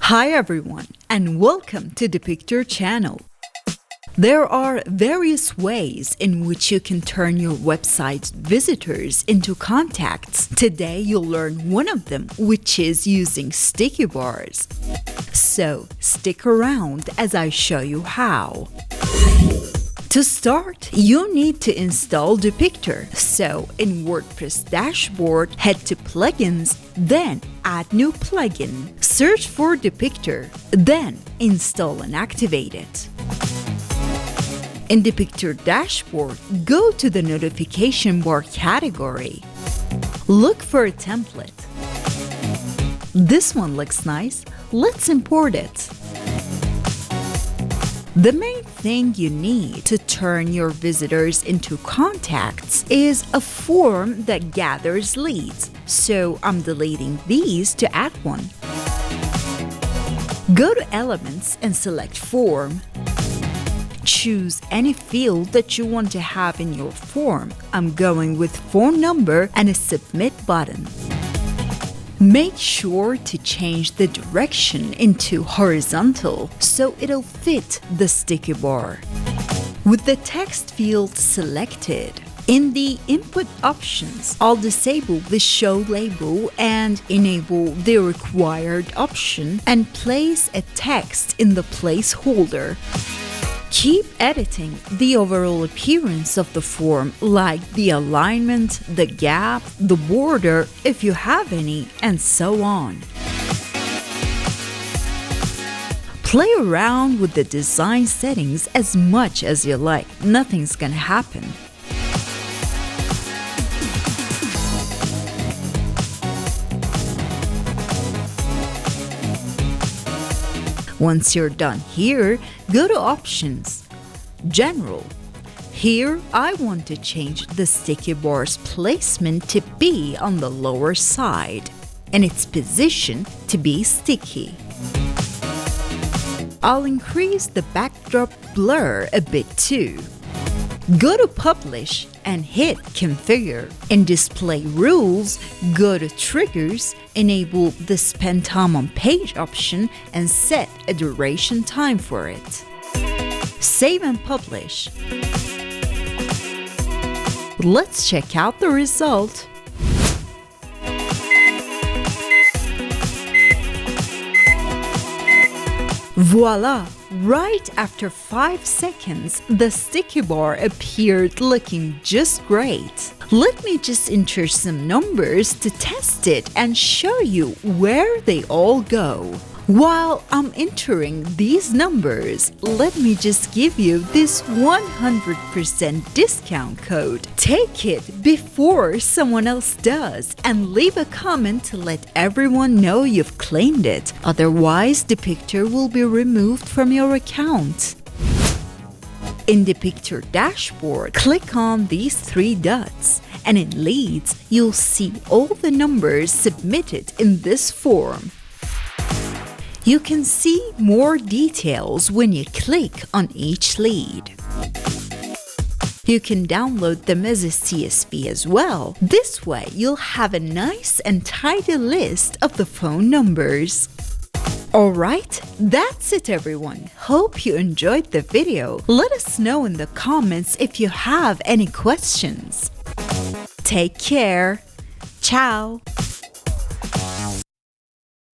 Hi everyone, and welcome to Depicter channel. There are various ways in which you can turn your website's visitors into contacts. Today you'll learn one of them, which is using sticky bars. So stick around as I show you how. To start, you need to install Depicter. So in WordPress dashboard, head to Plugins, then add new plugin. Search for Depicter, then install and activate it. In Depicter dashboard, go to the notification bar category. Look for a template. This one looks nice. Let's import it. The main thing you need to turn your visitors into contacts is a form that gathers leads. So I'm deleting these to add one. Go to Elements and select Form. Choose any field that you want to have in your form. I'm going with phone number and a submit button. Make sure to change the direction into horizontal so it'll fit the sticky bar. With the text field selected, in the input options, I'll disable the show label and enable the required option and place a text in the placeholder. Keep editing the overall appearance of the form, like the alignment, the gap, the border, if you have any, and so on. Play around with the design settings as much as you like. Nothing's gonna happen. Once you're done here, go to Options, General. Here, I want to change the sticky bar's placement to be on the lower side and its position to be sticky. I'll increase the backdrop blur a bit too. Go to Publish and hit Configure. In Display Rules, go to Triggers, enable the Spend Time on Page option and set a duration time for it. Save and publish. Let's check out the result. Voila! Right after 5 seconds, the sticky bar appeared looking just great. Let me just enter some numbers to test it and show you where they all go. While I'm entering these numbers, let me just give you this 100% discount code. Take it before someone else does and leave a comment to let everyone know you've claimed it. Otherwise, Depicter will be removed from your account. In Depicter dashboard, click on these 3 dots, and in Leads, you'll see all the numbers submitted in this form. You can see more details when you click on each lead. You can download them as a CSV as well. This way, you'll have a nice and tidy list of the phone numbers. Alright, that's it everyone. Hope you enjoyed the video. Let us know in the comments if you have any questions. Take care. Ciao.